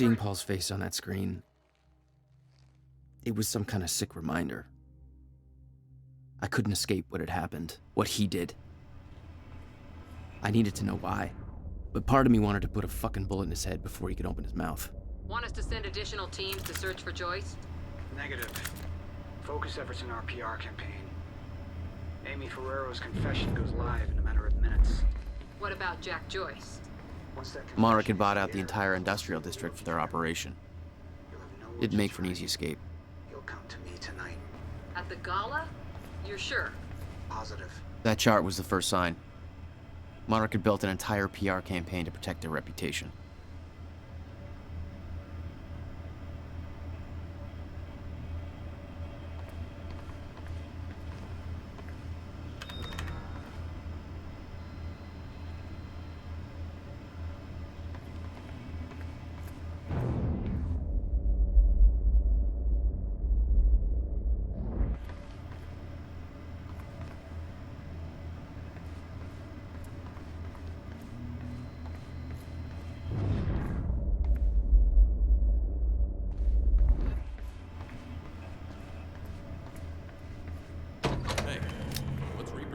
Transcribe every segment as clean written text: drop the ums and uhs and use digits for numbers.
Seeing Paul's face on that screen, it was some kind of sick reminder. I couldn't escape what had happened, what he did. I needed to know why, but part of me wanted to put a fucking bullet in his head before he could open his mouth. Want us to send additional teams to search for Joyce? Negative. Focus efforts in our PR campaign. Amy Ferrero's confession goes live in a matter of minutes. What about Jack Joyce? Once that Marek confession had bought is out the air, entire industrial district for their operation. you'll have no It'd make to for an try. easy escape. You'll come to me tonight. At the gala? You're sure? Positive. That chart was the first sign. Marek had built an entire PR campaign to protect their reputation.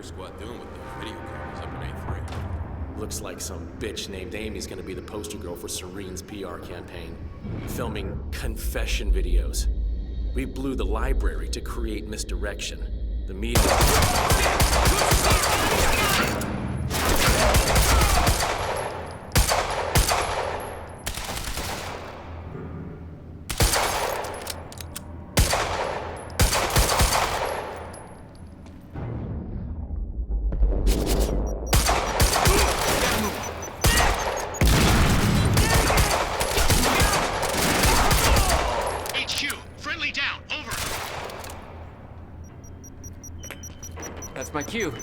Squad doing with the video cameras up in A3? Looks like some bitch named Amy's gonna be the poster girl for Serene's PR campaign. Filming confession videos. We blew the library to create misdirection. The media... That's my cue.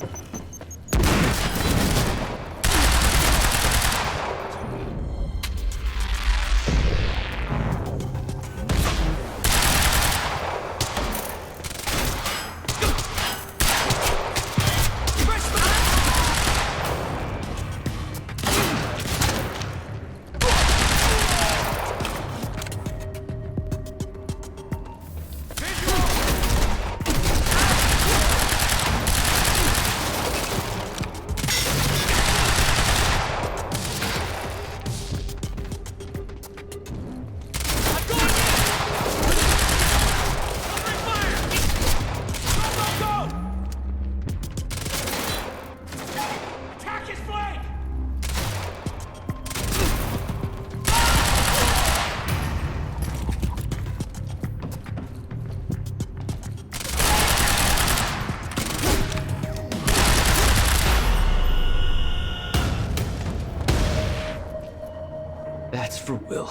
That's for Will.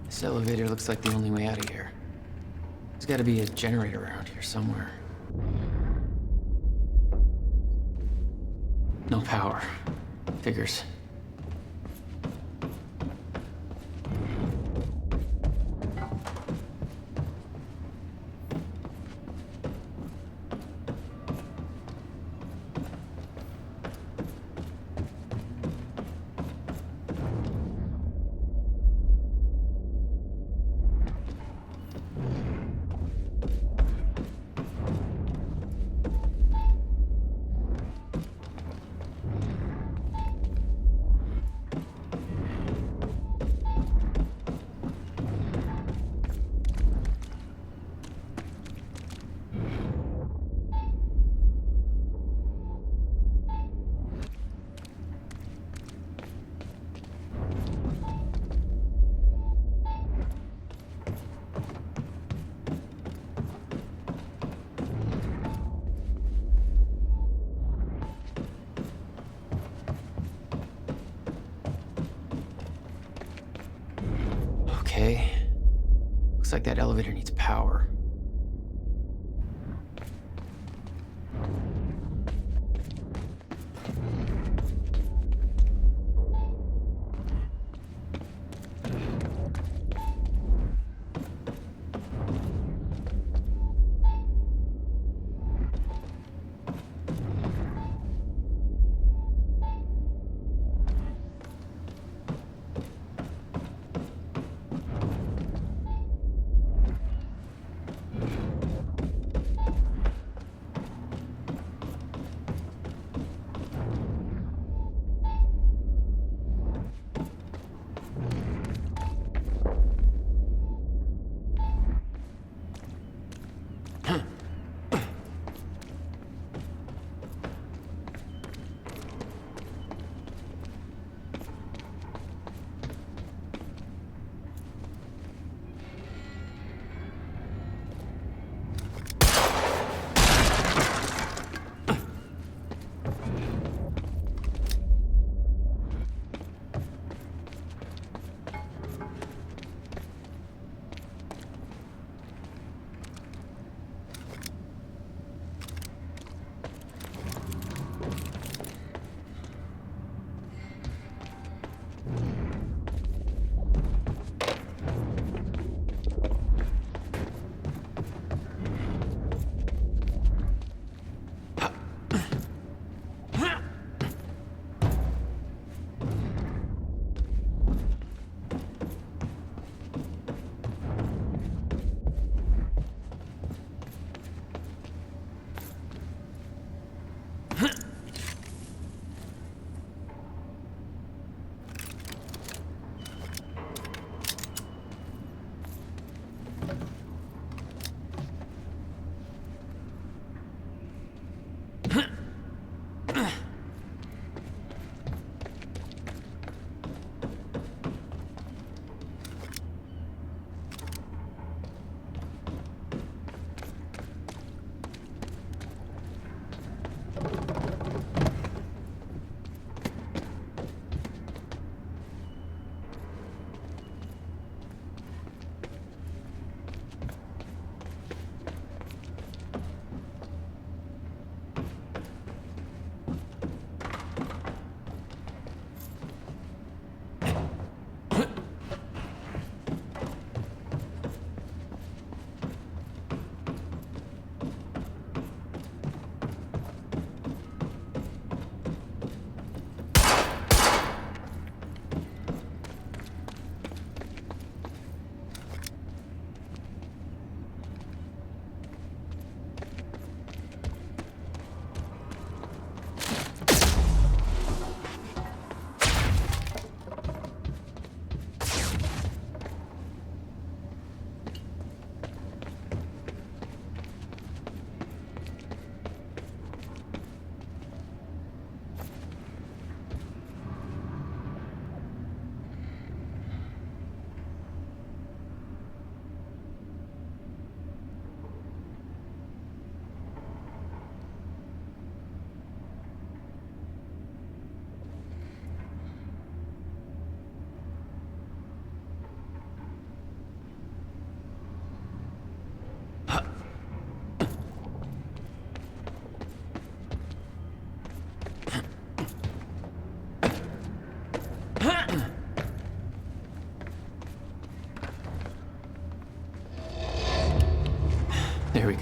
This elevator looks like the only way out of here. There's gotta be a generator around here somewhere. No power. Figures. Okay. Looks like that elevator needs power.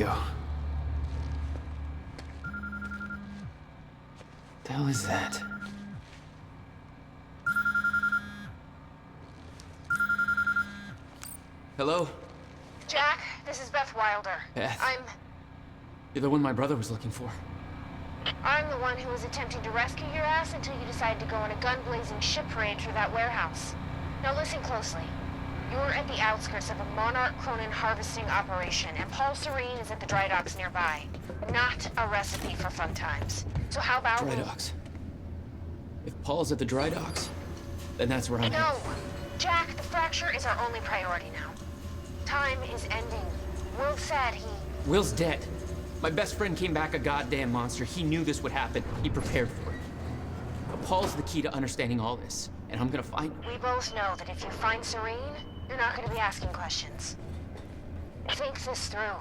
go. The hell is that? Hello? Jack, this is Beth Wilder. Beth? I'm You're the one my brother was looking for. the one who was attempting to rescue your ass until you decided to go on a gun-blazing ship parade through that warehouse. Now listen closely. You're at the outskirts of a Monarch Cronin harvesting operation, and Paul Serene is at the dry docks nearby. Not a recipe for fun times. So how about... Dry docks. If Paul's at the dry docks, then that's where I'm No! headed. Jack, the fracture is our only priority now. Time is ending. Will said he... Will's dead. My best friend came back a goddamn monster. He knew this would happen. He prepared for it. But Paul's the key to understanding all this, and I'm gonna find him. We both know that if you find Serene, you're not going to be asking questions. Think this through.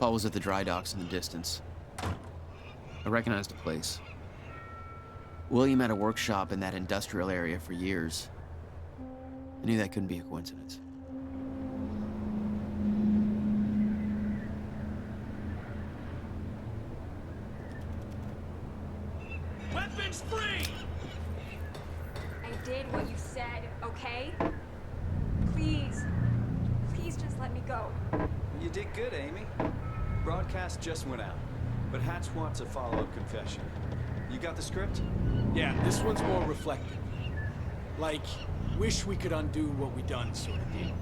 Paul was at the dry docks in the distance. I recognized the place. William had a workshop in that industrial area for years. I knew that couldn't be a coincidence. Weapons free! I did what you said, okay? Please. Please just let me go. You did good, Amy. Broadcast just went out, but Hatch wants a follow-up confession. You got the script? Yeah, this one's more reflective. Like, wish we could undo what we done sort of deal.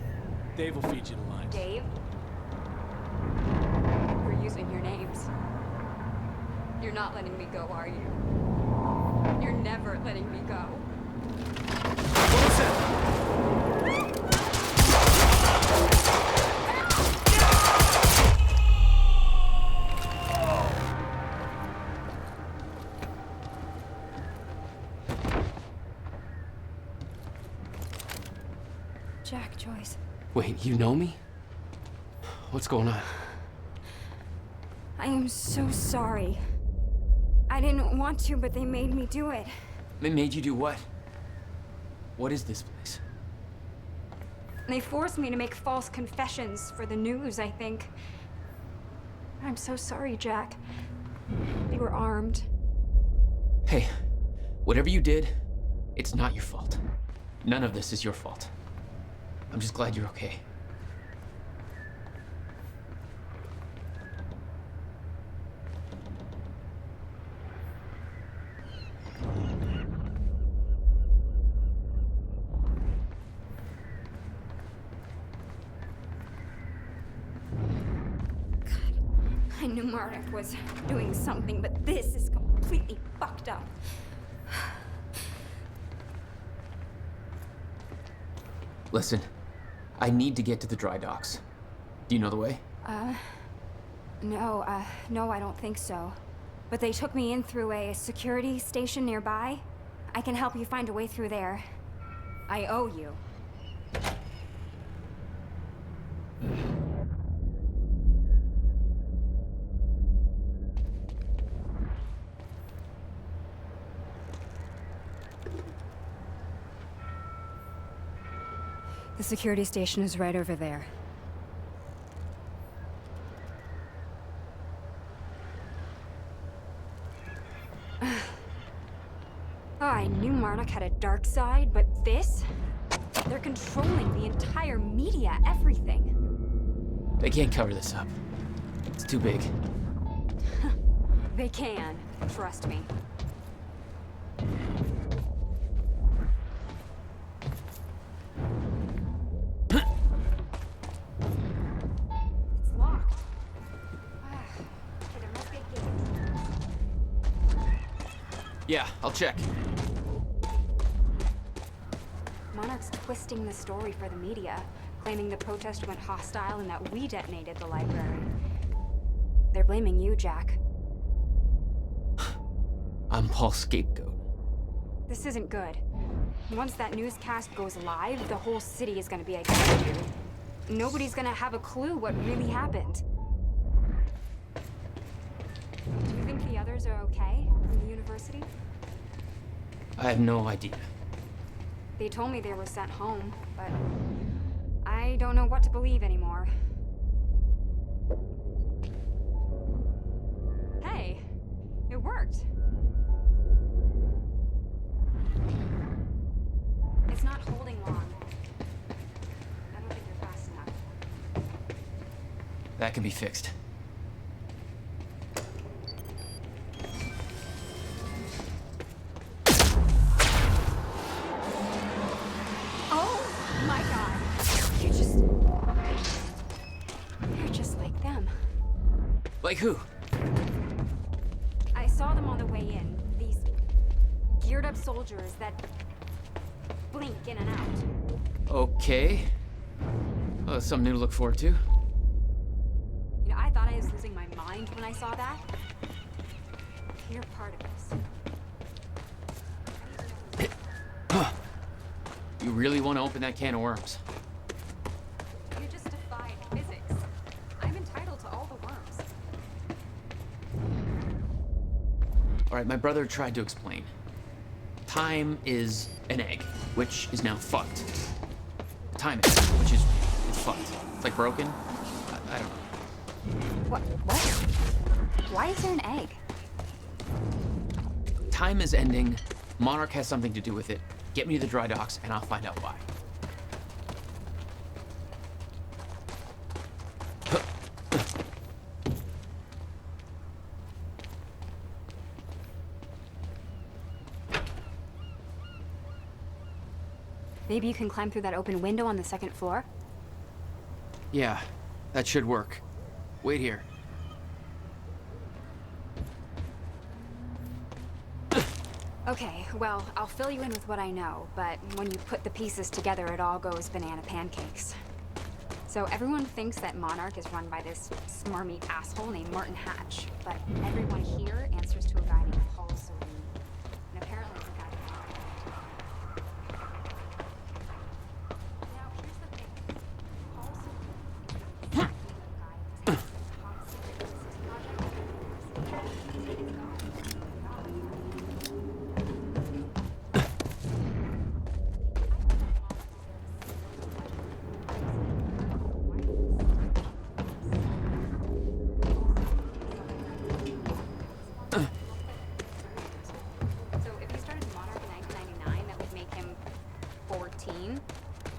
Dave will feed you the lines. Dave? We're using your names. You're not letting me go, are you? You're never letting me go. What was that? Jack, Joyce. Wait, you know me? What's going on? I am so sorry. I didn't want to, but they made me do it. They made you do what? What is this place? They forced me to make false confessions for the news, I think. I'm so sorry, Jack. They were armed. Hey, whatever you did, it's not your fault. None of this is your fault. I'm just glad you're okay. I knew Marduk was doing something, but this is completely fucked up. Listen, I need to get to the dry docks. Do you know the way? No, I don't think so. But they took me in through a security station nearby. I can help you find a way through there. I owe you. The security station is right over there. Oh, I knew Marduk had a dark side, but this? They're controlling the entire media, everything. They can't cover this up. It's too big. They can, trust me. It's locked. Okay, there must be a gate. Yeah, I'll check. Monarch's twisting the story for the media, claiming the protest went hostile and that we detonated the library. They're blaming you, Jack. I'm Paul's scapegoat. This isn't good. Once that newscast goes live, the whole city is gonna be against you. Nobody's gonna have a clue what really happened. Do you think the others are okay from the university? I have no idea. They told me they were sent home, but I don't know what to believe anymore. Hey, it worked. It's not holding long. I don't think you're fast enough. That can be fixed. Oh my god. You're just like them. Like who? I saw them on the way in. These geared up soldiers that blink in and out. Okay. Well, that's something new to look forward to. You know, I thought I was losing my mind when I saw that. You're part of this. You really want to open that can of worms? You just defied physics. I'm entitled to all the worms. All right, my brother tried to explain. Time is an egg, which is now fucked. Time is, which is it's fucked. It's like broken. I don't know. What? Why is there an egg? Time is ending. Monarch has something to do with it. Get me to the dry docks, and I'll find out why. Maybe you can climb through that open window on the second floor? Yeah, that should work. Wait here. Okay, well, I'll fill you in with what I know, but when you put the pieces together, it all goes banana pancakes. So everyone thinks that Monarch is run by this smarmy asshole named Martin Hatch, but everyone here answers to a guy named Paul Serene. And apparently the guy... Now, here's the thing. Paul Serene is the guy who's top secret physics project at the university. It's gone.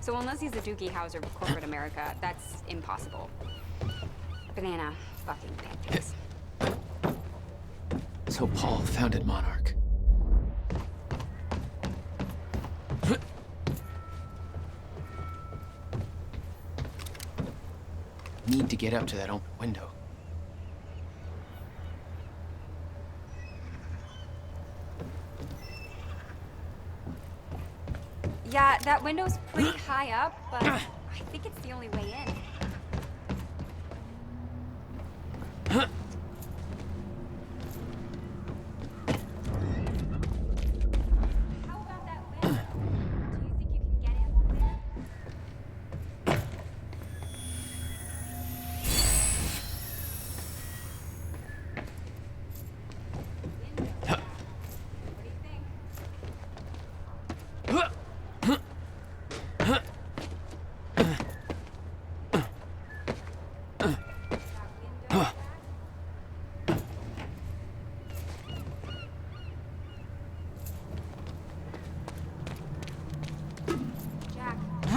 So unless he's a Doogie Howser of corporate America, that's impossible. Banana fucking pancakes. So Paul founded Monarch. Need to get up to that open window. Yeah, that window's pretty high up, but I think it's the only way in. How about that window? Do you think you can get in through there? Window, Jack. What do you think? Jack, window.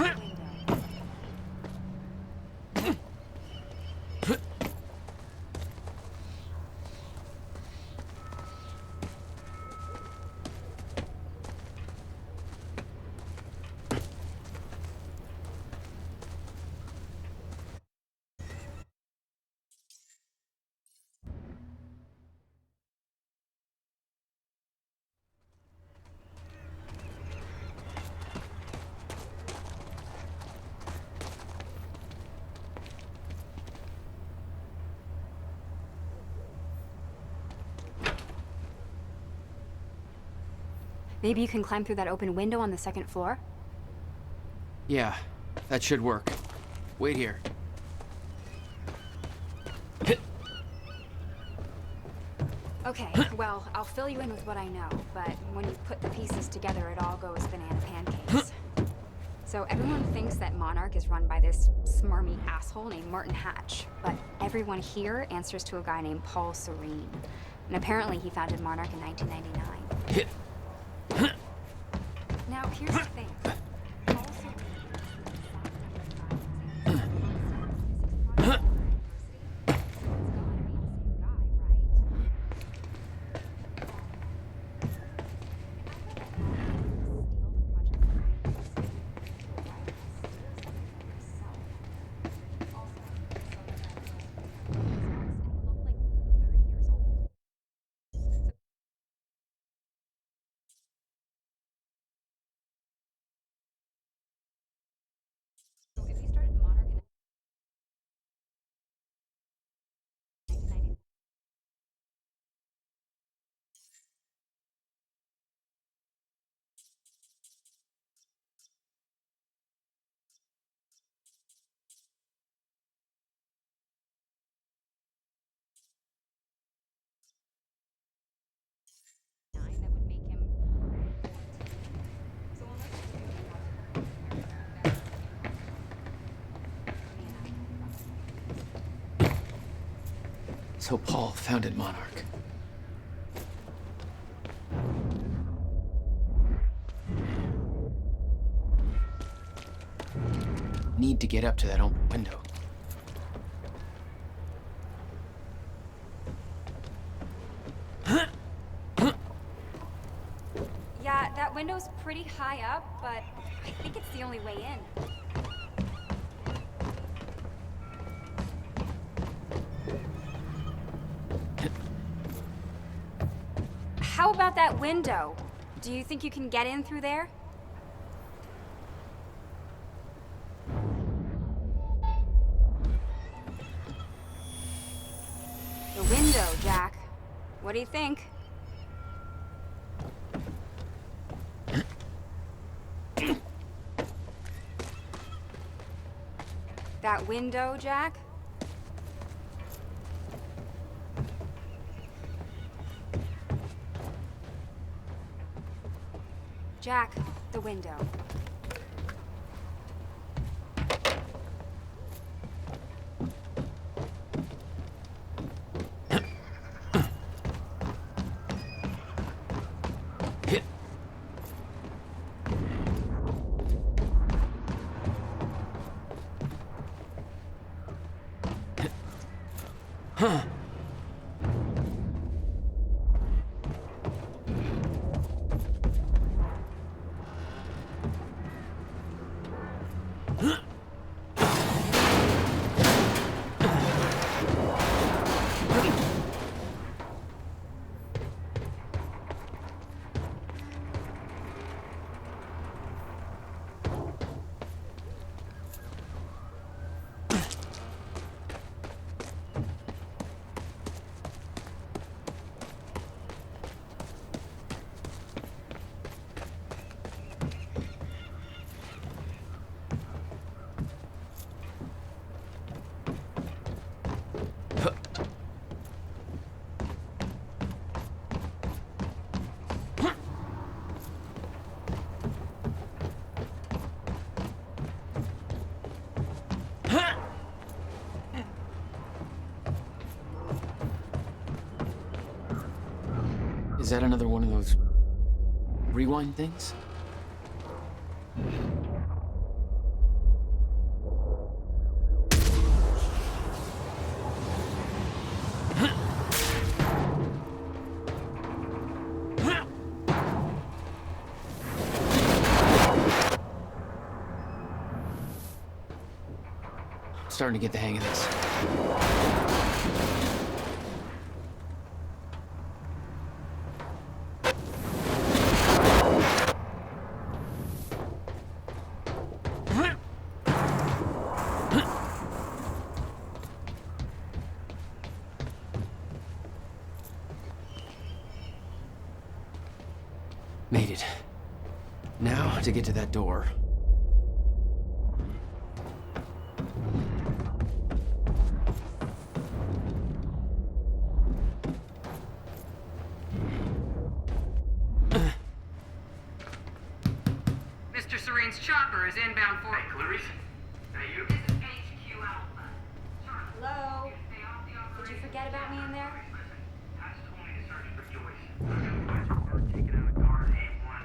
Maybe you can climb through that open window on the second floor? Yeah, that should work. Wait here. Okay, well, I'll fill you in with what I know, but when you put the pieces together, it all goes banana pancakes. So everyone thinks that Monarch is run by this smarmy asshole named Martin Hatch, but everyone here answers to a guy named Paul Serene. And apparently he founded Monarch in 1999. Now, here's the thing. Paul Serene is the founder of the University, so it's gotta be the same guy, right? So if he started Monarch in 1999, that would make him 14. So unless he's doing So Paul founded Monarch. Need to get up to that open window. Yeah, that window's pretty high up, but I think it's the only way in. How about that window? Do you think you can get in through there? The window, Jack. What do you think? That window, Jack? Jack, the window. Huh. Is that another one of those rewind things? Starting to get the hang of this. Made it. Now to get to that door. Mr. Serene's chopper is inbound for... Hey, Clarice? Hey, you? This is HQ Alpha. Hello? Did you forget about me in there? Hatch told me to search for Joyce. We're taking out a guard in A1.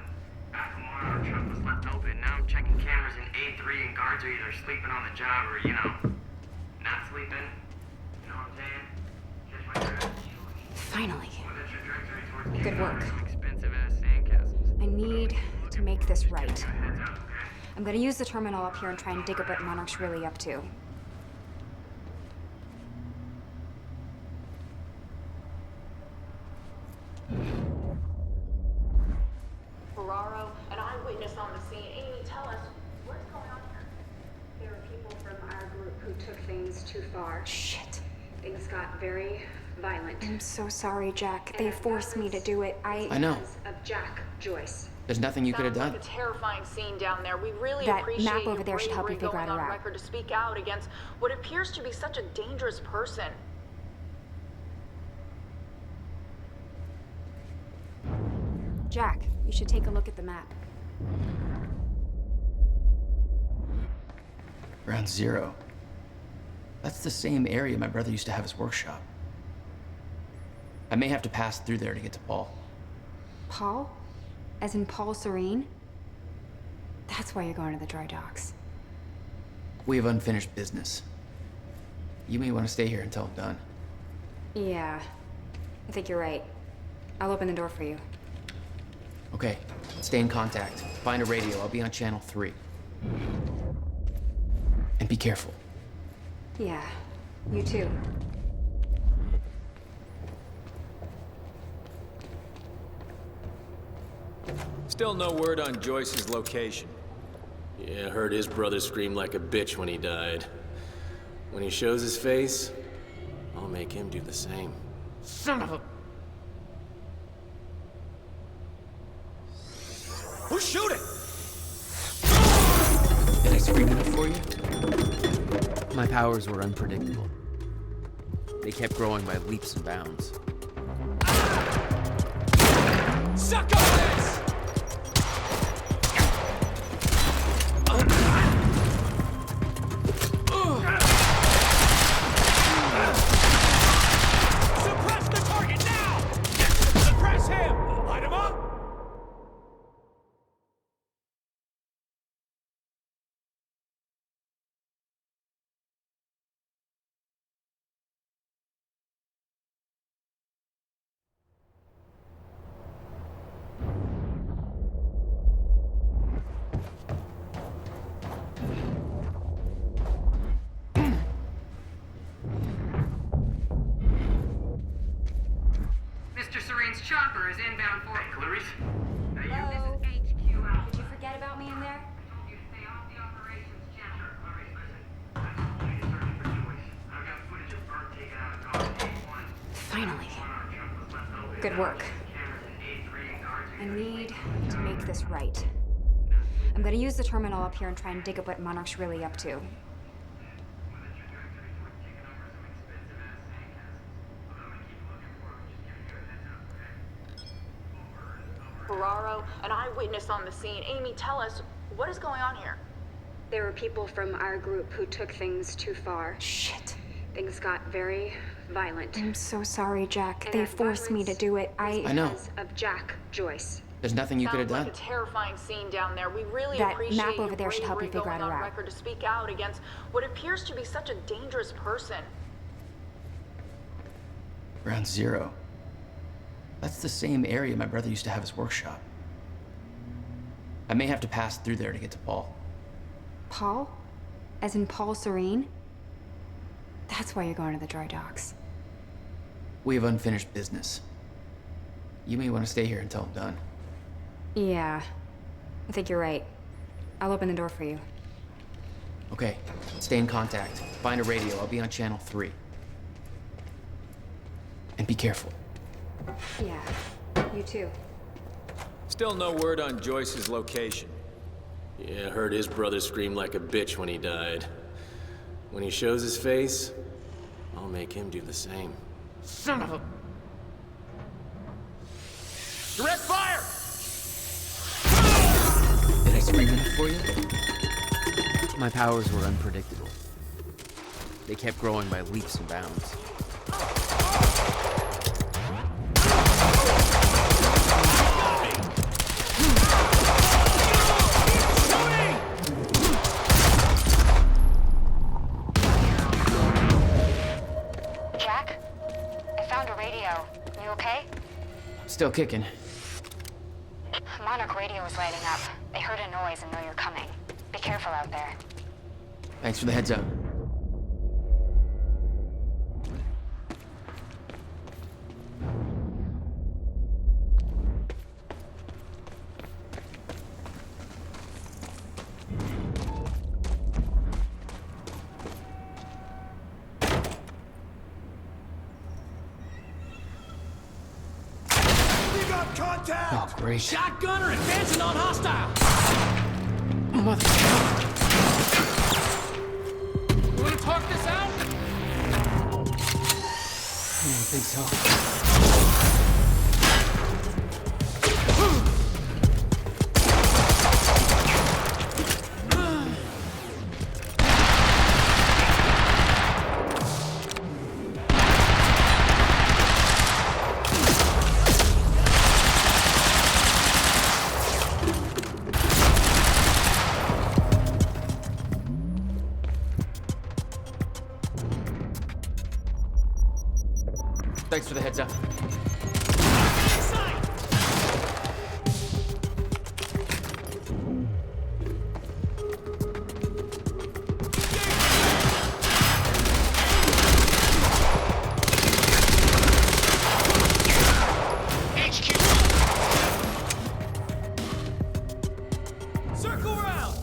Back home on our truck was left open. Now I'm checking cameras in A3 and guards are either sleeping on the job or, you know, not sleeping. You know what I'm saying? Catch my drift. Finally. Well, the trajectory towards Good work. some expensive-ass sandcastles. I need to make this right. Heads up, okay? I'm gonna use the terminal up here and try and dig up what Monarch's really up to. Ferraro, an eyewitness on the scene. Amy, tell us, what's going on here? There were people from our group who took things too far. Shit. Things got very violent. I'm so sorry, Jack. They forced me to do it. I know. Because of Jack Joyce. There's nothing you could have Sounds done. like a terrifying scene down there. We really That appreciate map over your there should help you bravery figure out going a on route. record to speak out against what appears to be such a dangerous person. Jack, you should take a look at the map. Ground Zero. That's the same area my brother used to have his workshop. I may have to pass through there to get to Paul. Paul? As in Paul Serene? That's why you're going to the dry docks. We have unfinished business. You may want to stay here until I'm done. Yeah, I think you're right. I'll open the door for you. Okay, stay in contact. Find a radio. I'll be on channel 3. And be careful. Yeah, you too. Still no word on Joyce's location. Yeah, I heard his brother scream like a bitch when he died. When he shows his face, I'll make him do the same. Son of a... Who's shooting? Did I scream enough for you? My powers were unpredictable. They kept growing by leaps and bounds. Suck on this! Suppress the target now! Suppress him! Light him up! Mr. Serene's chopper is inbound for... Hey, Clarice? Hey, you? Hello? This is HQ Alpha. Did you forget about me in there? Told you to stay off the operations channel. Sure, Clarice, listen. Hatch told me to search for Joyce. I've got footage of her taking out a guard in A1. Finally. On our truck was left open. Good work. Cameras in A3 and guards are I either need sleeping to make this right. I'm gonna use the terminal up here and try and dig up what Monarch's really up to. Ferraro, an eyewitness on the scene. Amy, tell us, what is going on here? There were people from our group who took things too far. Shit. things got very violent. I'm so sorry, Jack. And They that forced me to violence do it. was I know. because of Jack Joyce. There's nothing you could have Sounds done. like a terrifying scene down there. We really That appreciate map over your there should help you bravery figure out going a on route. record to speak out against what appears to be such a dangerous person. Ground Zero. That's the same area my brother used to have his workshop. I may have to pass through there to get to Paul. Paul? As in Paul Serene? That's why you're going to the dry docks. We have unfinished business. You may want to stay here until I'm done. Yeah, I think you're right. I'll open the door for you. Okay, stay in contact. Find a radio. I'll be on channel 3. And be careful. Yeah, you too. Still no word on Joyce's location. Yeah, I heard his brother scream like a bitch when he died. When he shows his face, I'll make him do the same. Son of a... Direct fire! Did I scream enough for you? My powers were unpredictable. They kept growing by leaps and bounds. Jack? I found a radio. You okay? Still kicking. Monarch radio is lighting up. They heard a noise and know you're coming. Be careful out there. Thanks for the heads up. We got contact! Oh, great. Shotgunner advancing on hostile! Mother... You wanna talk this out? I don't think so. Thanks for the heads up. Circle round!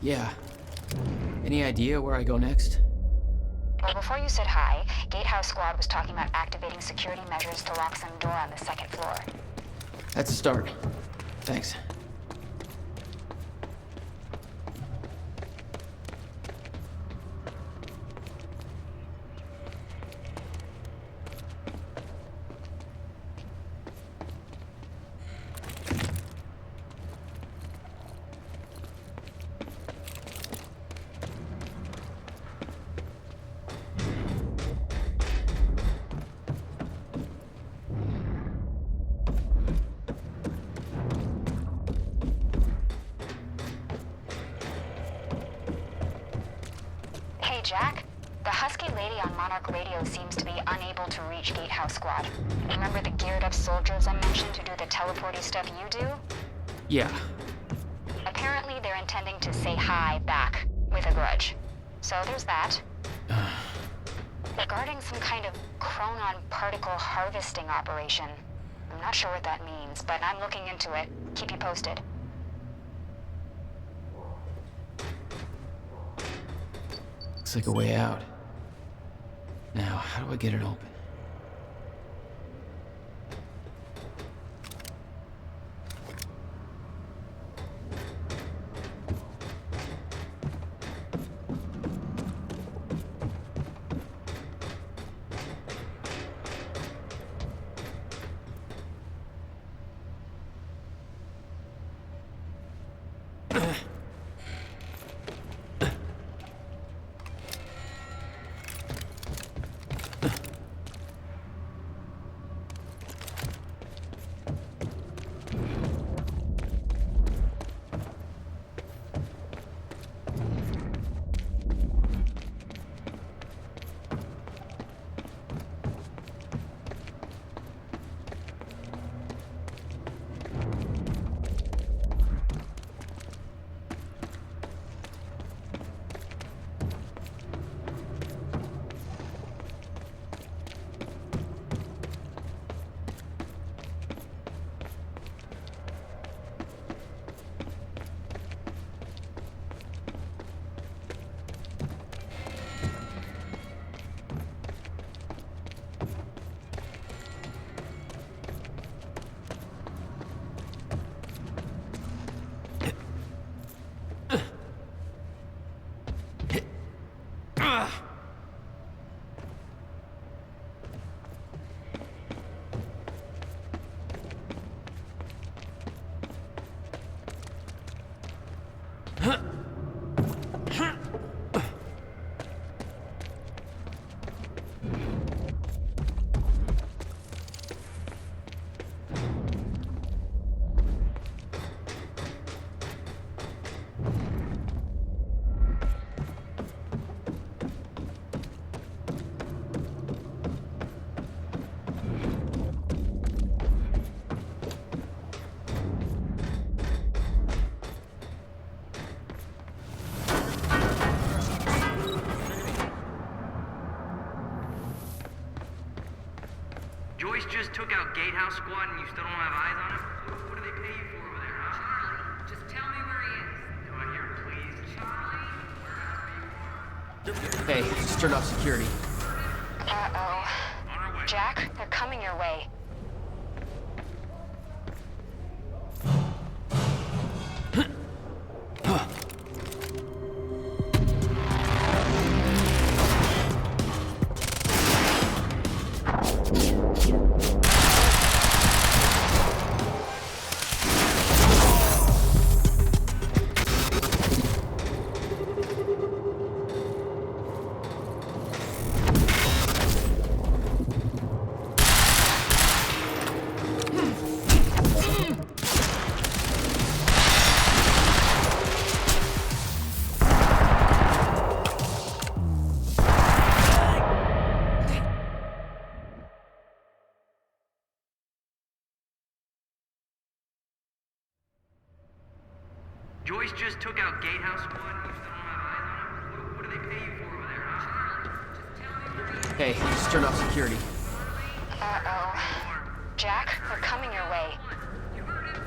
Yeah. Any idea where I go next? Well, before you said hi, Gatehouse Squad was talking about activating security measures to lock some door on the second floor. That's a start. Thanks. Hey, Jack. The husky lady on Monarch Radio seems to be unable to reach Gatehouse Squad. Remember the geared-up soldiers I mentioned who do the teleporty stuff you do? Yeah. Apparently they're intending to say hi back, with a grudge. So there's that. Regarding some kind of chronon particle harvesting operation. I'm not sure what that means, but I'm looking into it. Keep you posted. Looks like a way out. Now, how do I get it open? Joyce just took out Gatehouse Squad and you still don't have eyes on him? What do they pay you for over there, huh? Charlie, just tell me where he is. Do I hear it, please? Charlie, wherever you are. Hey, just turned off security. Uh-oh. On our way. Jack, they're coming your way. Joyce just took out Gatehouse Squad and you still don't have eyes on him? What do they pay you for over there, huh? Charlie, just tell me where he is. Hey, just turned off security. Uh-oh. Jack, they're coming your way. You heard him?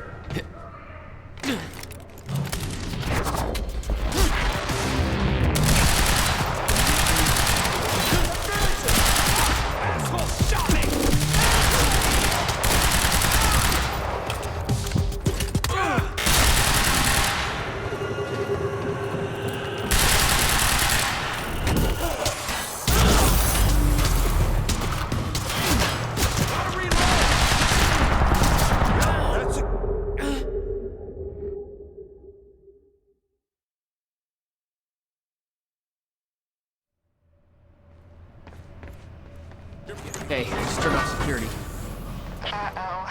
Uh-oh.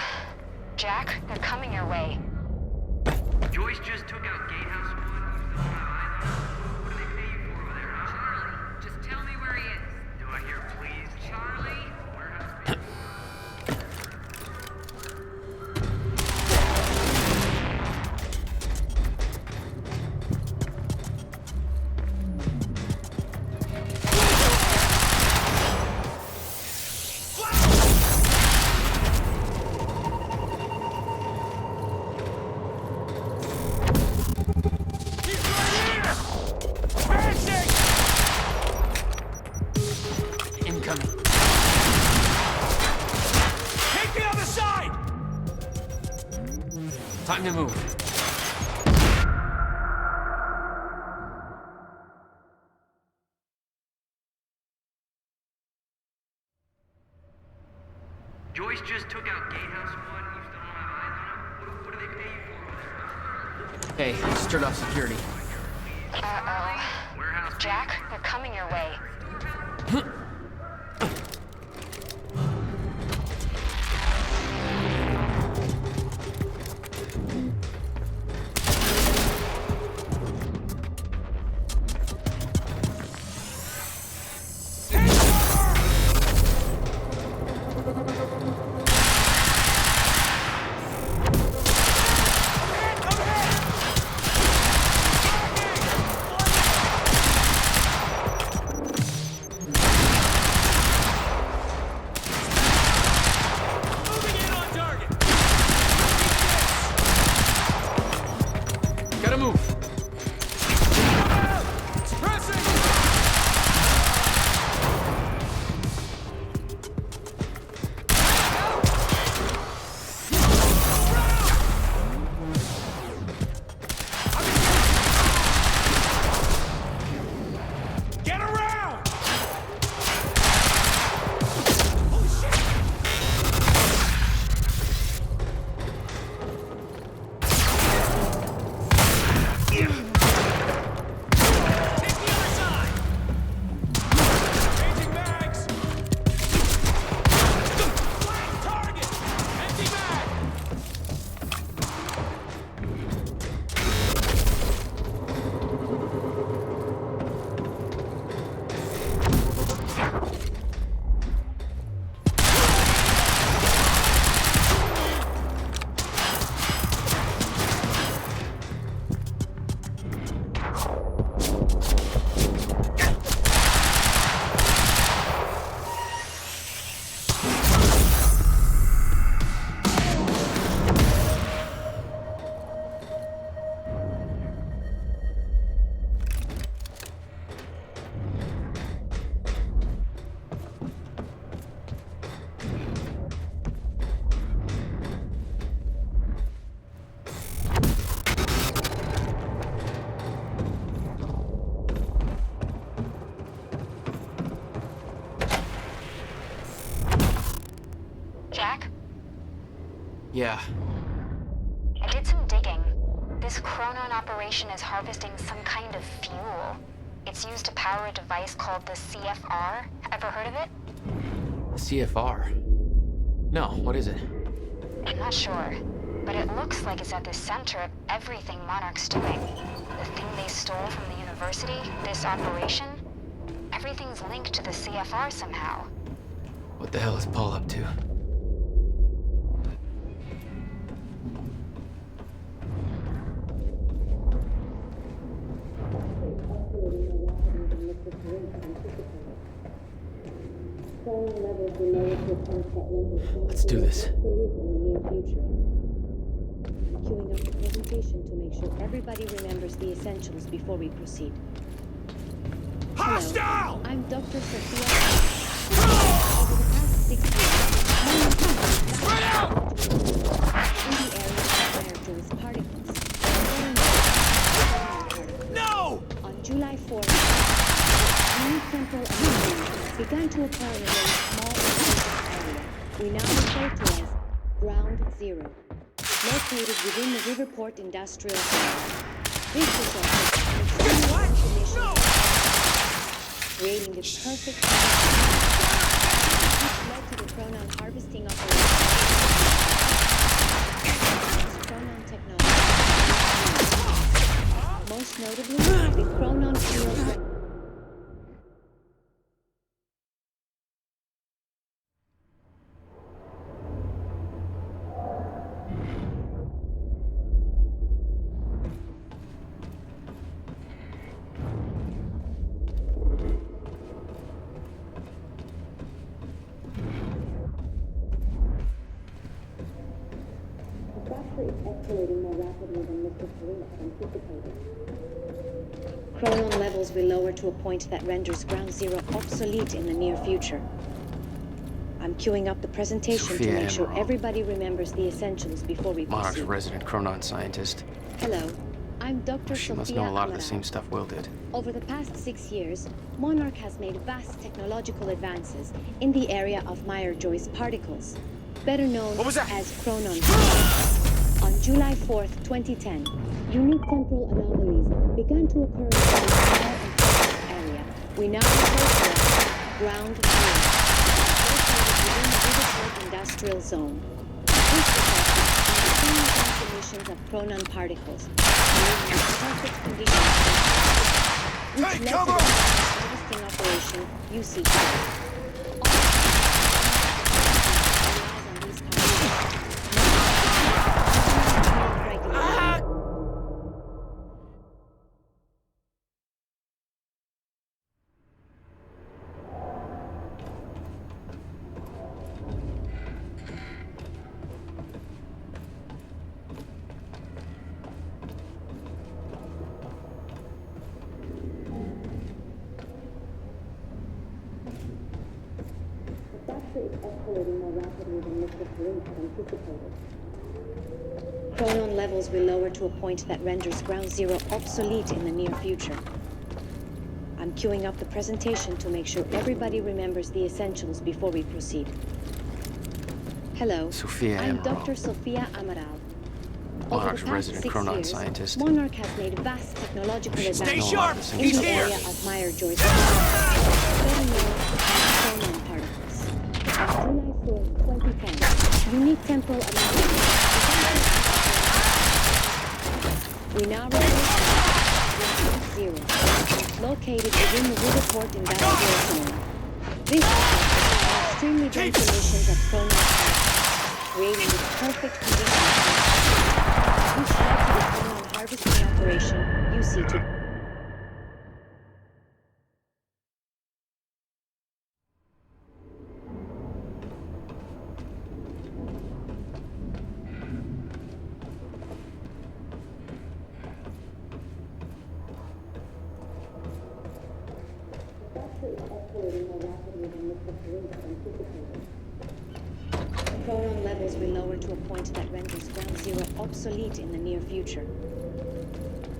Jack, they're coming your way. Joyce just took out Gatehouse 1. You still have eyes on him? What do they pay you for over there, huh? Charlie, just tell me where he is. Do I hear please? Charlie? Warehouse people. Incoming. Take the other side! Time to move. Joyce just took out Gatehouse 1. You still don't have eyes on him? What do they pay you for over there, huh? Hey, just turned off security. Uh-oh. Warehouse Jack, they're coming your way. Gotta move. Get around! Jack? Yeah. I did some digging. This Chronon operation is harvesting some kind of fuel. It's used to power a device called the CFR. Ever heard of it? CFR? No, what is it? I'm not sure, but it looks like it's at the center of everything Monarch's doing. The thing they stole from the university, this operation, everything's linked to the CFR somehow. What the hell is Paul up to? Let's do this. Queuing up the presentation to make sure everybody remembers the essentials before we proceed. Hostile! Hello, I'm Dr. Sophia. Over the past 6 years, Spread out! in the area where Joy's particles. No! On July 4th, new central anomaly began to occur in a very small area we now refer to as Ground Zero, located within the Riverport Industrial Zone. This resulted in extreme conditions, creating the perfect which led to the Chronon harvesting operation. disaster is escalating more rapidly than Mr. Serena had anticipated. Chronon levels will lower to a point that renders Ground Zero obsolete in the near future. I'm queuing up the presentation Sophia to make sure Emerald. everybody remembers the essentials before we Monarch's proceed. resident Chronon scientist. Hello, I'm Dr. She Sophia must know a lot of the Amaral. same stuff Will did. Over the past 6 years, Monarch has made vast technological advances in the area of Meyer-Joyce particles, better known as chronon. On July 4th, 2010, unique temporal anomalies began to occur in the small and focused area we now refer to as Ground Zero, located within the Riverport Industrial Zone. This resulted in extreme dense emissions of chronon particles, creating perfect conditions which led to the harvesting operation you see today. Chronon levels will lower to a point that renders Ground Zero obsolete in the near future. I'm queuing up the presentation to make sure everybody remembers the essentials before we proceed. Hello, Sophia I'm Emerald. Dr. Sophia Amaral. Over Monarch's the past resident 6 Chronon years, scientist. Monarch has made vast technological Stay advances sharp! in He's the here! area of Meyer-Joyce particles, better known as chronon particles. On July 4th, 2010, unique temporal anomalies. We now refer to Ground Zero, located within the Riverport Industrial Zone. This resulted in extremely dense emissions of chronon particles, creating the perfect conditions which led to the chronon harvesting operation you see today. Chronon levels will lower to a point that renders Ground Zero obsolete in the near future.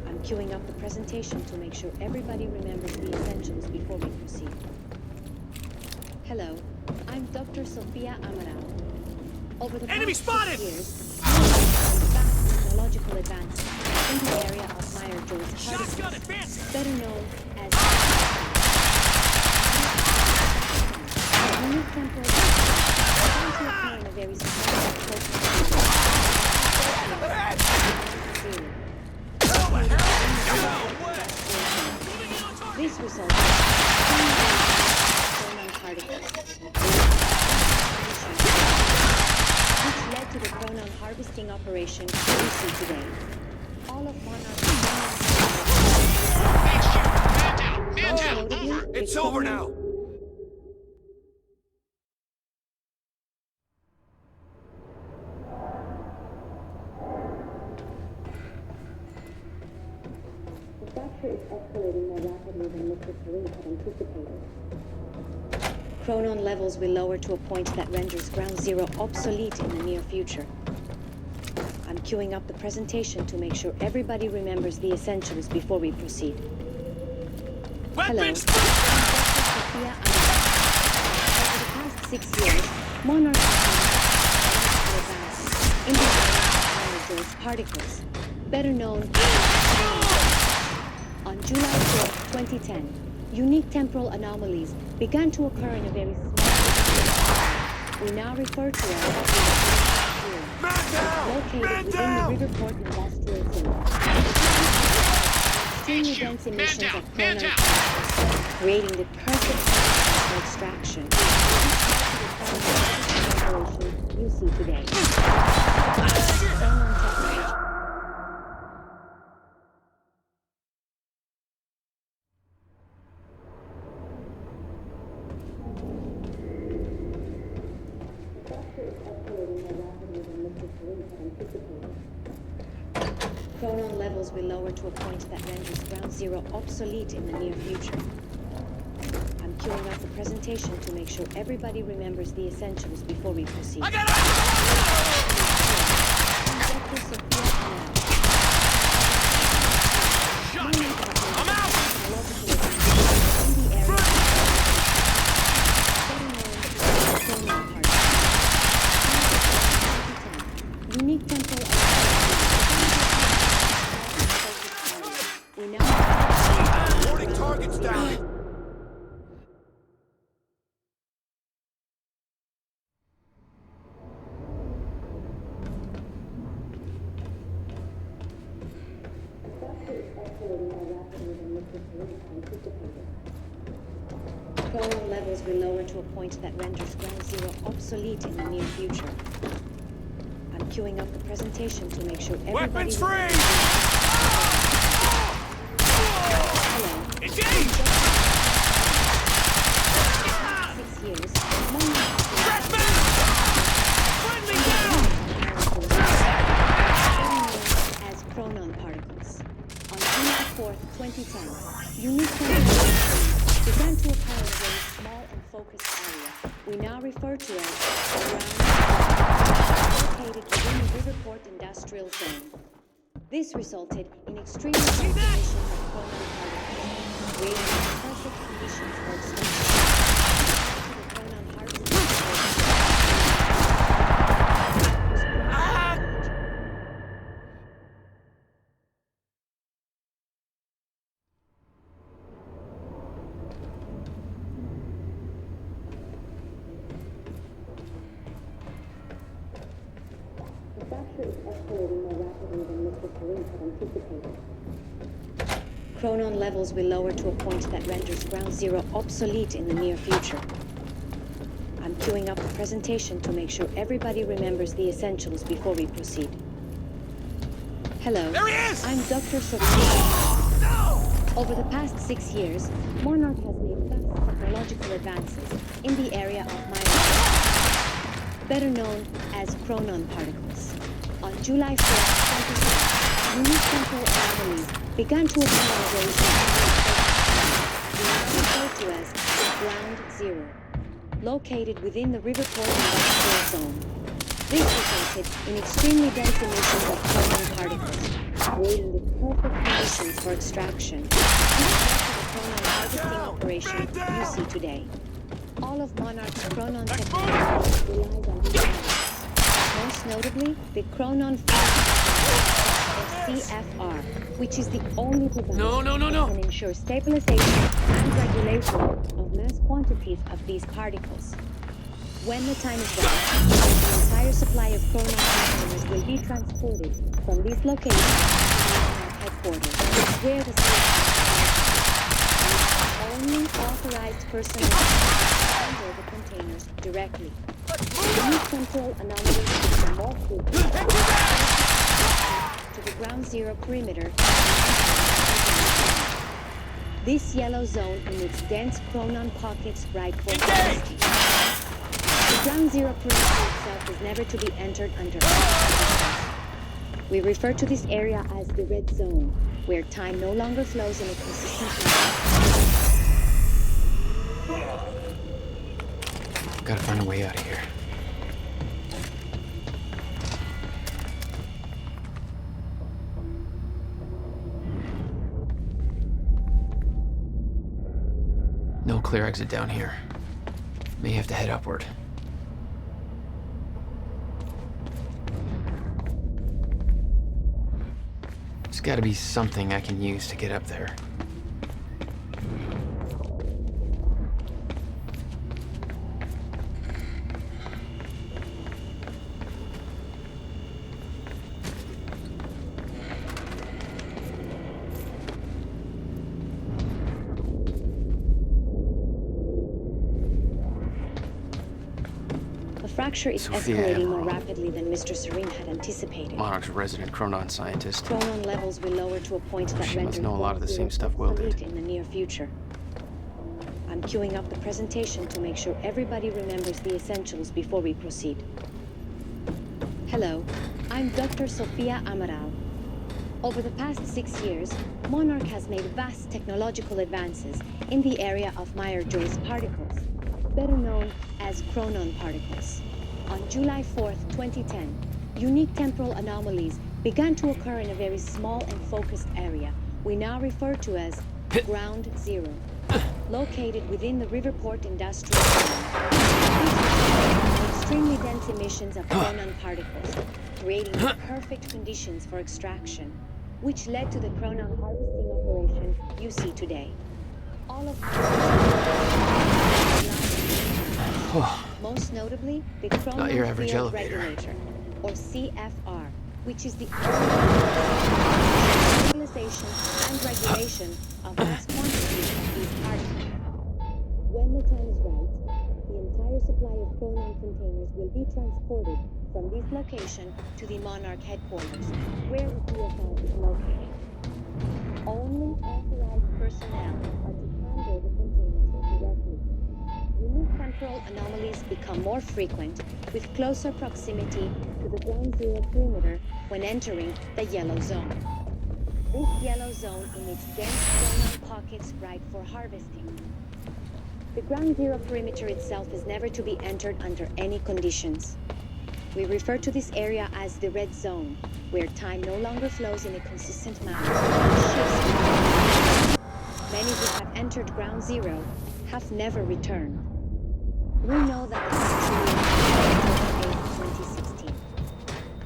I'm queuing up the presentation to make sure everybody remembers the essentials before we proceed. Hello, I'm Dr. Sophia Amaral. Over the past 6 years, vast technological advances in the area of Meyer-Joyce particles, better known as unique temporal going to occur in a very small and close This resulted in chronon particles, which led to the chronon harvesting operation we see today. All of Monarch's Man down! It's over now! Chronon levels will lower to a point that renders Ground Zero obsolete in the near future. I'm queuing up the presentation to make sure everybody remembers the essentials before we proceed. Hello, I'm Dr. Sophia Amaral. Over the past 6 years, Monarch has made advances in the area of Meyer-Joyce particles, better known as on July 4th, 2010, unique temporal anomalies began to occur in a very small we now refer to as located within the Riverport Industrial Zone. Extremely dense emissions of chronon particles, creating the perfect conditions for extraction. Operation you see today. Chronon technology. Chronon levels will lower to a point that renders Ground Zero obsolete in the near future. I'm queuing up the presentation to make sure everybody remembers the essentials before we proceed. I got it! I'm out! Unique temple. We now Warning targets down! Chronon levels will lower to a point that renders Ground Zero obsolete in the near future. I'm queuing up the presentation to make sure everybody... Weapons free! Hello. Engage! 6 years. Friendly down! As Chronon particles. On July 4th, 2010, unique chemical began to appear in a small and focused area we now refer to as located within the Riverport Industrial Zone. This resulted in extreme concentration of chronon particles, creating perfect conditions for extraction. The chronon harvesting Chronon levels will lower to a point that renders Ground Zero obsolete in the near future. I'm queuing up the presentation to make sure everybody remembers the essentials before we proceed. Hello. There he is! I'm Dr. Sophia. No! Over the past 6 years, Monarch has made vast technological advances in the area of microgravity, better known as chronon particles. On July 4th, 2010, unique temporal anomalies began to appear on waves referred to as Ground Zero, located within the Riverport Industrial Zone. This resulted in extremely dense emissions of chronon particles, creating the perfect conditions for extraction. This led to the chronon harvesting operation you see today. All of Monarch's chronon technology relies on these methods. Most notably, the chronon CFR, which is the only device that can ensure stabilization and regulation of mass quantities of these particles. When the time is right, the entire supply of chronon containers will be transported from this location to the headquarters, where the only authorized person will handle the containers directly. These temporal anomalies are more to the Ground Zero perimeter. This yellow zone emits dense chronon pockets ripe for harvesting. The Ground Zero perimeter itself is never to be entered under. We refer to this area as the red zone, where time no longer flows in a consistent manner. Gotta find a way out of here. No clear exit down here. May have to head upward. There's gotta be something I can use to get up there. The fracture is escalating more rapidly than Mr. Serene had anticipated. Monarch's a resident chronon scientist. Chronon levels will lower to a point that She must renders know a lot of the same stuff Will did. in the near future. I'm queuing up the presentation to make sure everybody remembers the essentials before we proceed. Hello, I'm Dr. Sofia Amaral. Over the past 6 years, Monarch has made vast technological advances in the area of Meyer-Joyce particles, better known as chronon particles. On July 4th, 2010, unique temporal anomalies began to occur in a very small and focused area we now refer to as Ground Zero, located within the Riverport Industrial Zone. These were extremely dense emissions of chronon particles, creating the perfect conditions for extraction, which led to the chronon harvesting operation you see today. All of most notably, the Not your chronon average field elevator. regulator, or CFR, which is the stabilization and regulation of mass quantities of these particles. When the time is right, the entire supply of chronon containers will be transported from this location to the Monarch headquarters, where the CFR is located. Only authorized personnel are to handle the containers directly. Unique temporal anomalies become more frequent with closer proximity to the Ground Zero perimeter when entering the yellow zone. This yellow zone emits dense chronon pockets ripe for harvesting. The Ground Zero perimeter itself is never to be entered under any conditions. We refer to this area as the red zone, where time no longer flows in a consistent manner. Many who have entered Ground Zero have never returned. We know that the factory was 2016.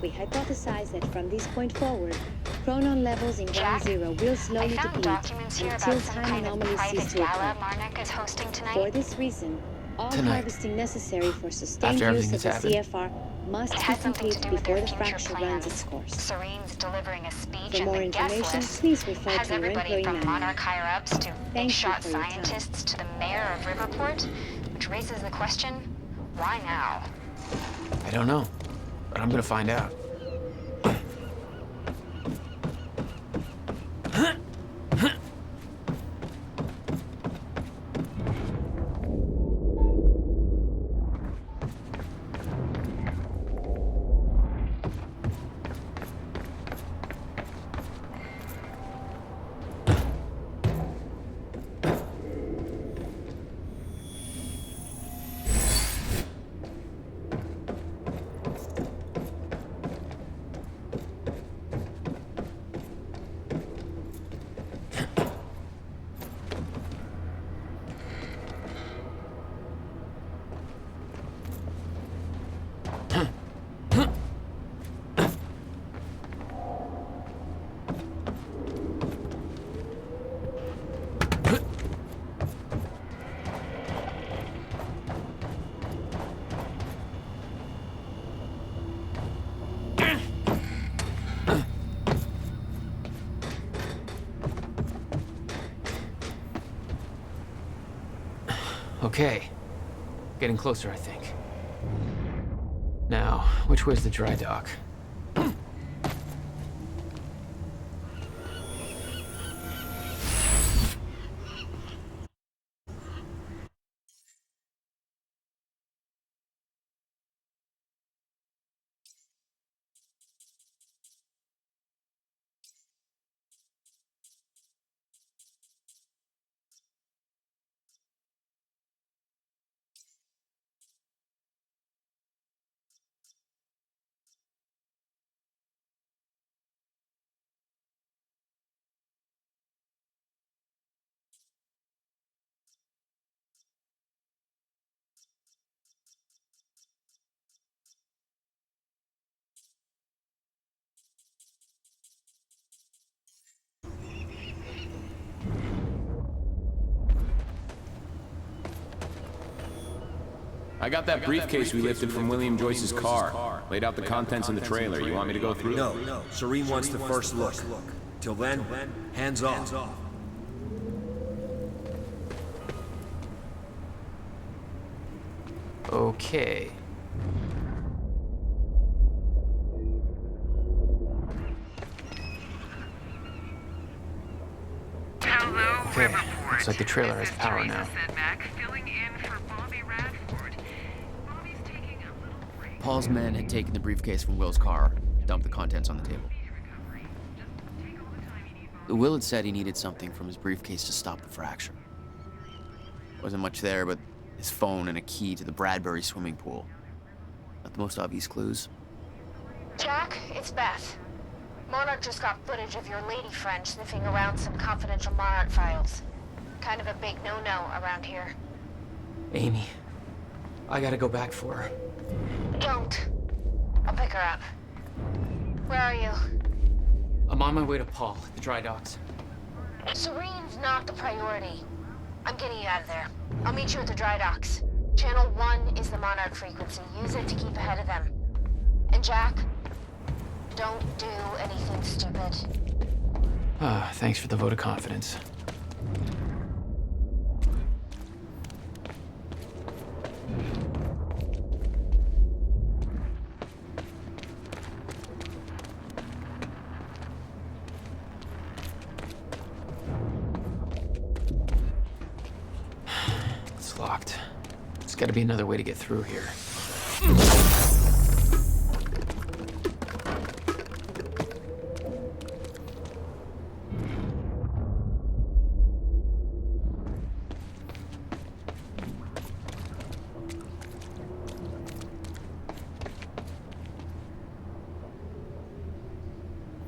We hypothesize that from this point forward, chronon levels in Ground Zero will slowly deplete until time anomalies cease to occur. For this reason, all harvesting necessary for sustained use of the CFR must be complete before the fracture runs its course. Serene's delivering a speech For more and the guest information, list please refer has to your everybody employee from manual. Monarch higher-ups to big Thank you shot for your time. scientists to the mayor of Riverport, which raises the question, why now? I don't know, but I'm gonna find out. Okay. Getting closer, I think. Now, which way's the dry dock? I got that briefcase we lifted from William Joyce's car. Laid out the contents in the trailer. You want me to go through? No, Serene wants the first look. Till then, hands off. Okay. Hello, Okay, Riverport. looks like the trailer This has is power Teresa now. Sedmak, filling in for Bobby Radford. Bobby's taking a little break. Paul's men had taken the briefcase from Will's car, dumped the contents on the table. Recovery. Just take Will had said he needed something from his briefcase to stop the fracture. Wasn't much there, but his phone and a key to the Bradbury swimming pool. Not the most obvious clues. Jack, it's Beth. Monarch just got footage of your lady friend sniffing around some confidential Monarch files. Kind of a big no-no around here. Amy, I gotta go back for her. Don't. I'll pick her up. Where are you? I'm on my way to Paul, at the dry docks. Serene's not the priority. I'm getting you out of there. I'll meet you at the dry docks. Channel 1 is the Monarch frequency. Use it to keep ahead of them. And Jack, don't do anything stupid. Thanks for the vote of confidence. It's locked. There's gotta be another way to get through here.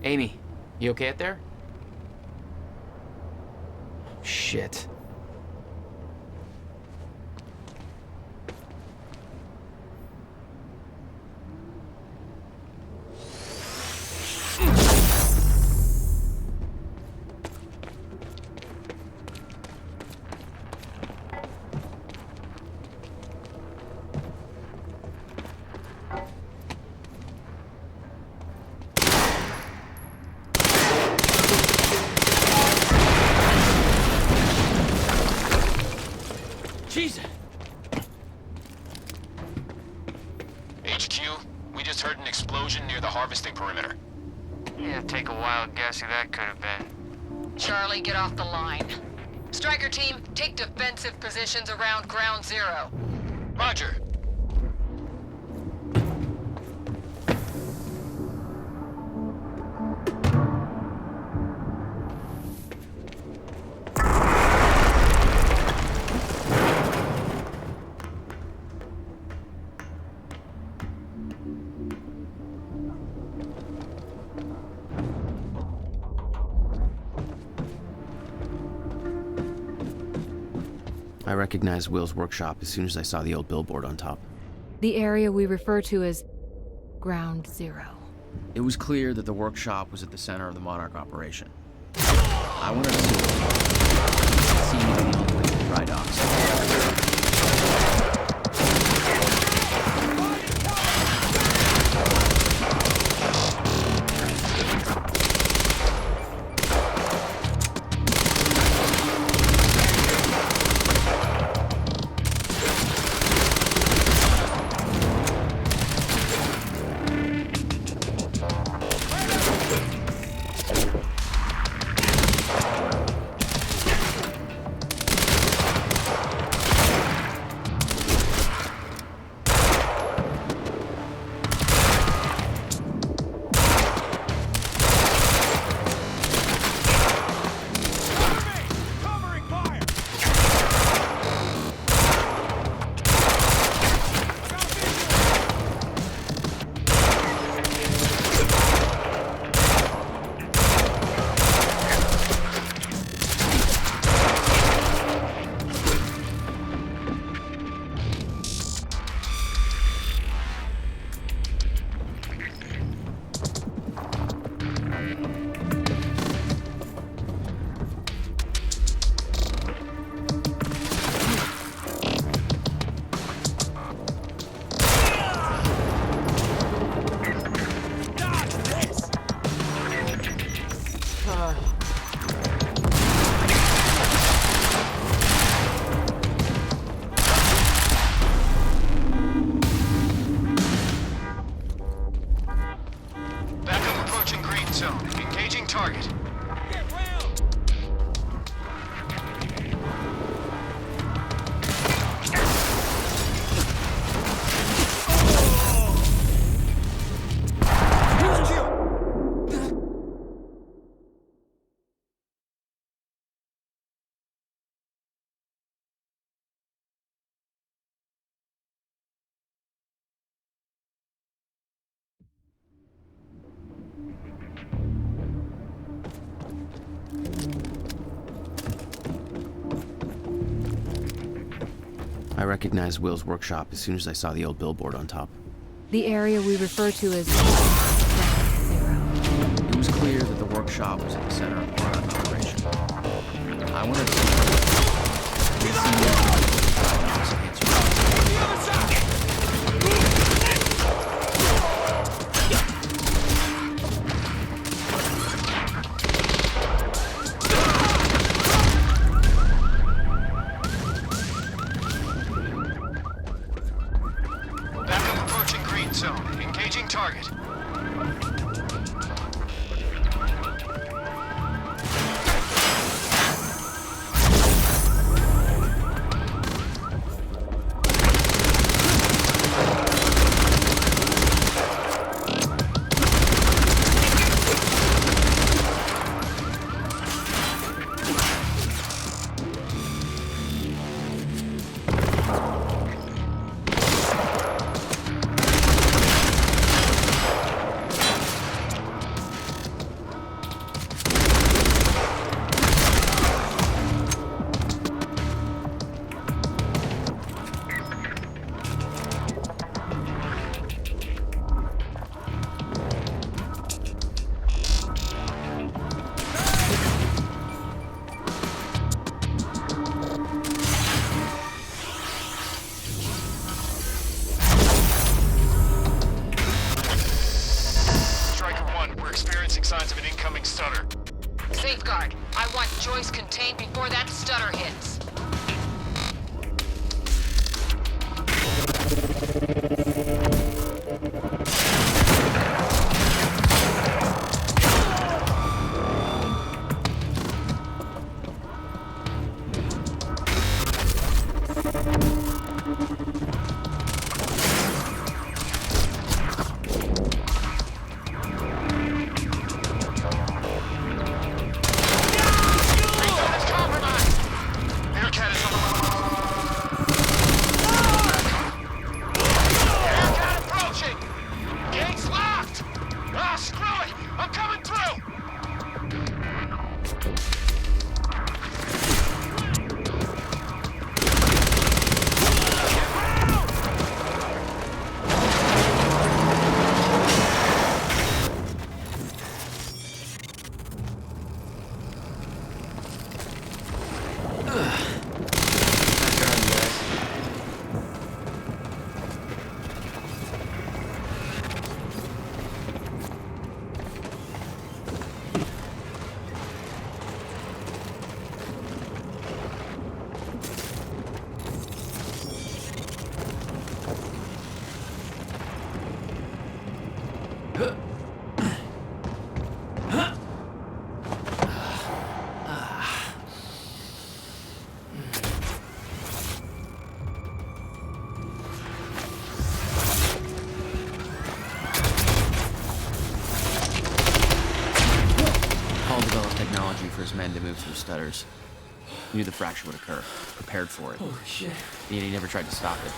Amy, you okay out there? Shit. Jesus! HQ, we just heard an explosion near the harvesting perimeter. Yeah, take a wild guess who that could have been. Charlie, get off the line. Striker team, take defensive positions around ground zero. Roger. I recognized Will's workshop as soon as I saw the old billboard on top. The area we refer to as Ground Zero. It was clear that the workshop was at the center of the Monarch operation. I wanted to see the old way to the dry docks. I recognized Will's workshop as soon as I saw the old billboard on top. The area we refer to as Zero. It was clear that the workshop was at the center of our operation. I wanted to see Backup approaching green zone. Engaging target. Signs of an incoming stutter. Safeguard. I want Joyce contained before that stutter hits. Technology for his men to move through stutters. He knew the fracture would occur, prepared for it. Oh shit. Yet he never tried to stop it.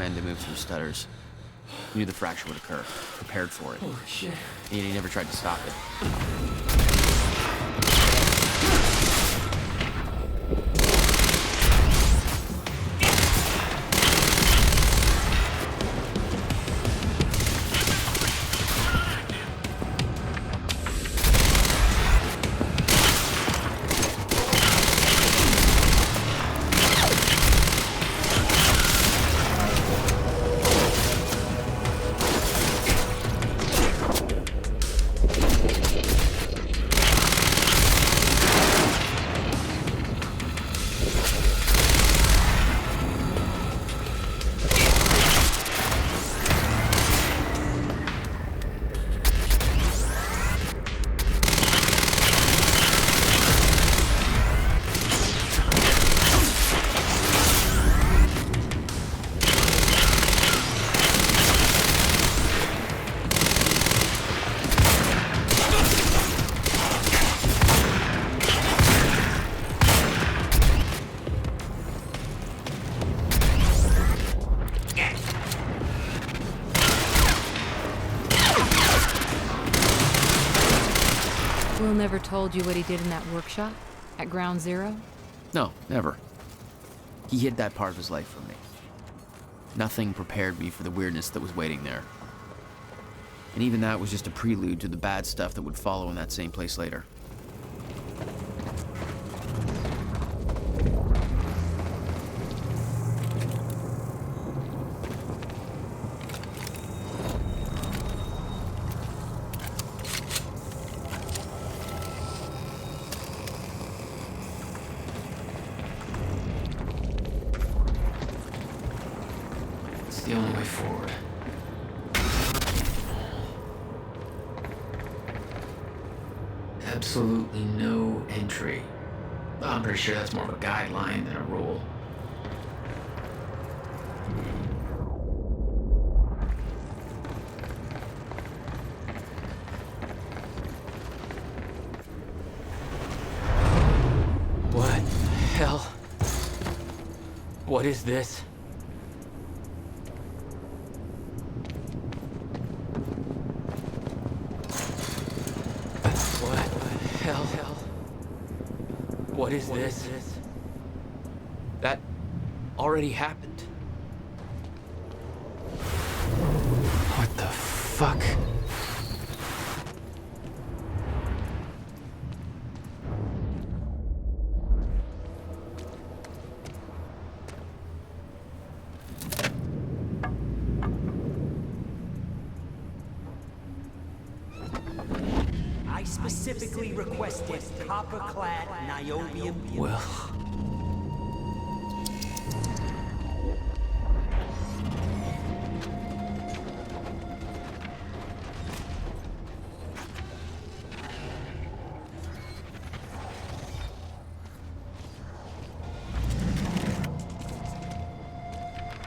friend who moved through stutters. He knew the fracture would occur, prepared for it. Holy shit. And he never tried to stop it. Will never told you what he did in that workshop at Ground Zero? No, never. He hid that part of his life from me. Nothing prepared me for the weirdness that was waiting there. And even that was just a prelude to the bad stuff that would follow in that same place later. It's the only way forward. Absolutely no entry. I'm pretty sure that's more of a guideline than a rule. What the hell? What is this? What the hell? What is this? That already happened. What the fuck? I specifically requested copper-clad niobium. Well.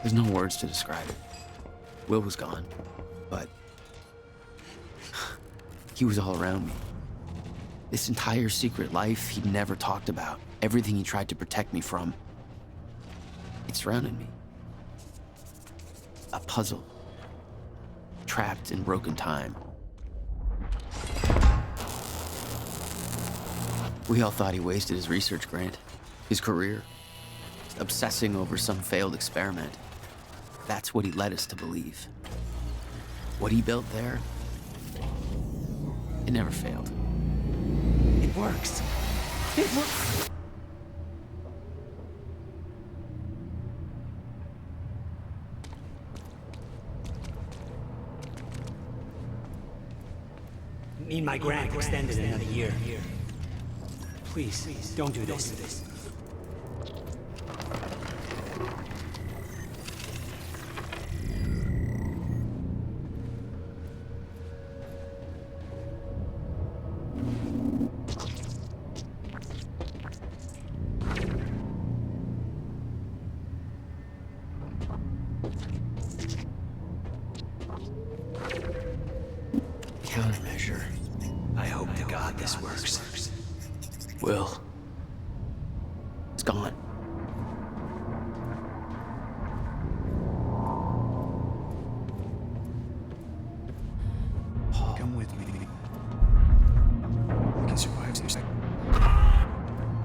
There's no words to describe it. Will was gone, but he was all around me. This entire secret life he'd never talked about, everything he tried to protect me from, it surrounded me. A puzzle, trapped in broken time. We all thought he wasted his research grant, his career, obsessing over some failed experiment. That's what he led us to believe. What he built there, it never failed. It works. It works. Need my grant extended another year. Please, don't do this. Countermeasure. I hope to God this works. Will. It's gone.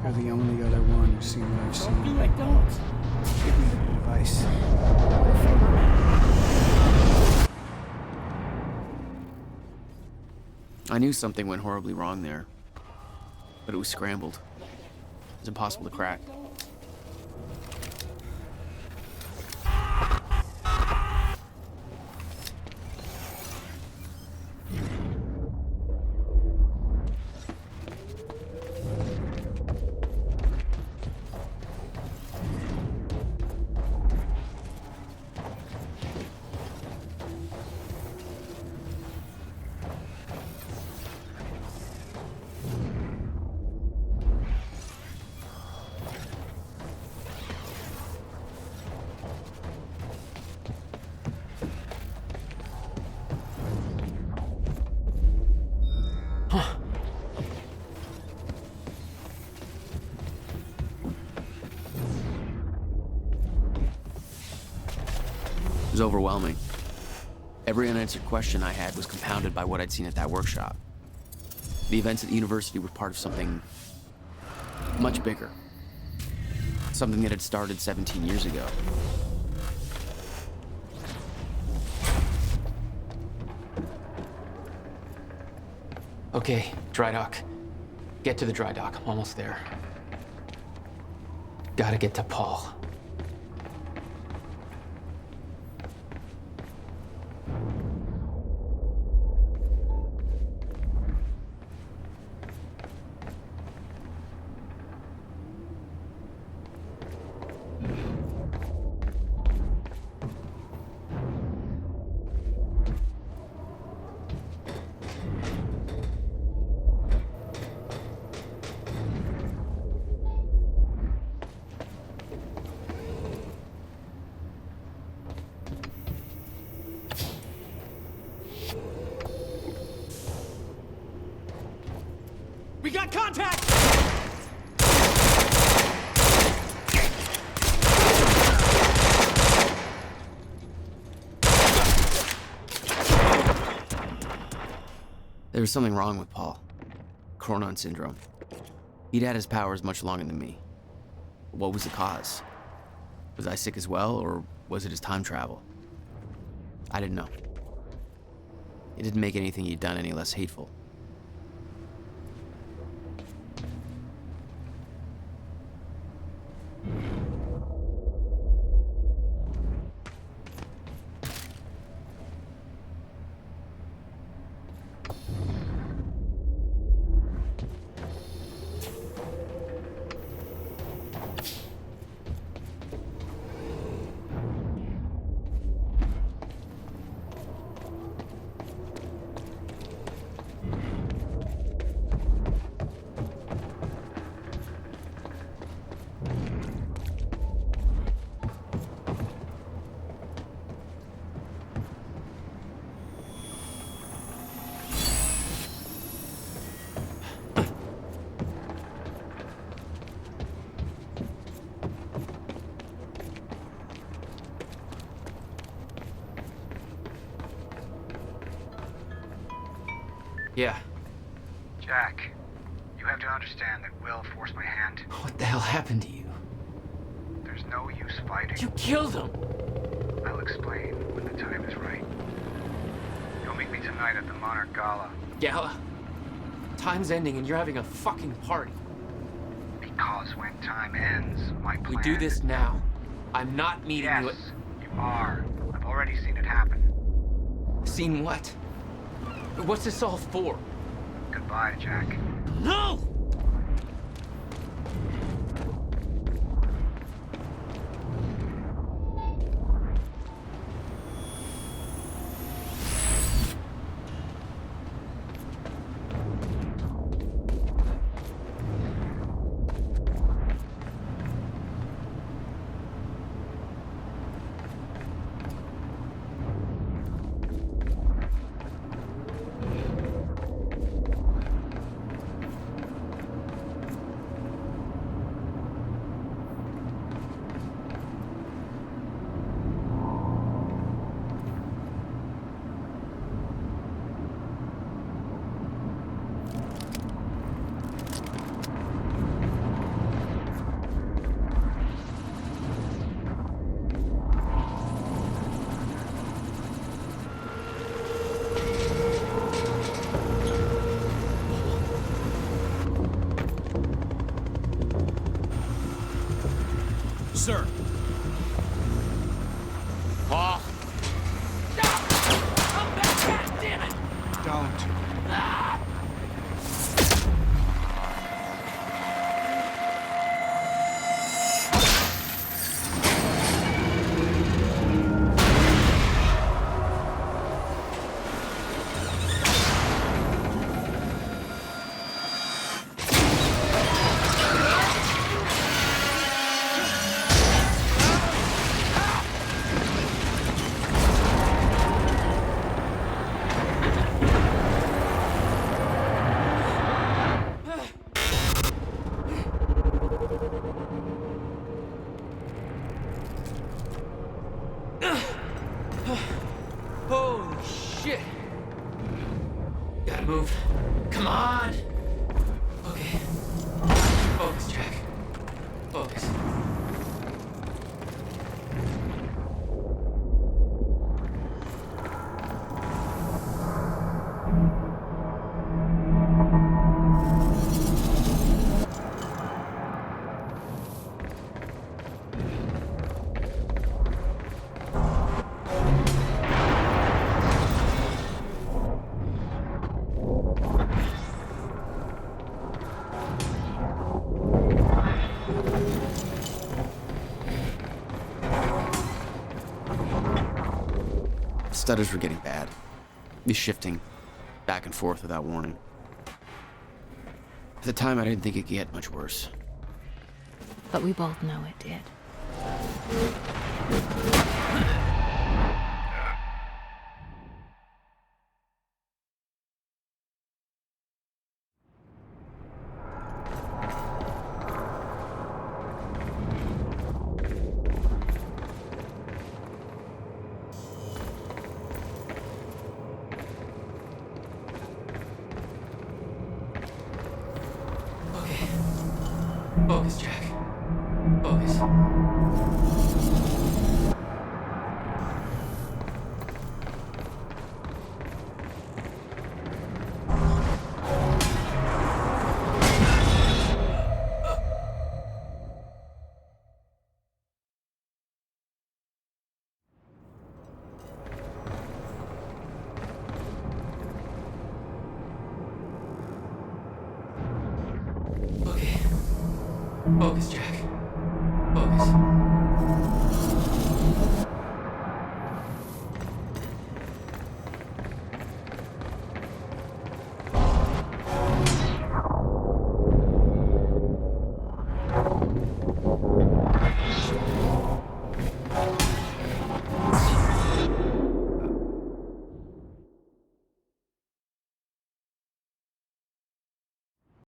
You're the only other one who's seen what I've seen. Do it, don't. Give me the advice. I knew something went horribly wrong there, but it was scrambled. It was impossible to crack. It was overwhelming. Every unanswered question I had was compounded by what I'd seen at that workshop. The events at the university were part of something much bigger. Something that had started 17 years ago. Okay, dry dock. Get to the dry dock. I'm almost there. Gotta get to Paul. We got contact! There was something wrong with Paul. Chronon syndrome. He'd had his powers much longer than me. What was the cause? Was I sick as well, or was it his time travel? I didn't know. It didn't make anything he'd done any less hateful. Yeah. Jack, you have to understand that Will forced my hand. What the hell happened to you? There's no use fighting. You killed him! I'll explain when the time is right. You'll meet me tonight at the Monarch Gala. Gala? Time's ending and you're having a fucking party. Because when time ends, my plan... We do this now. I'm not meeting you at... Yes, you are. I've already seen it happen. Seen what? What's this all for? Goodbye, Jack. No! sir. Paul! Come back, goddammit! Don't. Holy shit! Gotta move. Come on! Okay. Focus, Jack. Focus. Stutters were getting bad. He's shifting back and forth without warning. At the time, I didn't think it could get much worse. But we both know it did. Focus, Jack. Focus. Focus, Jack.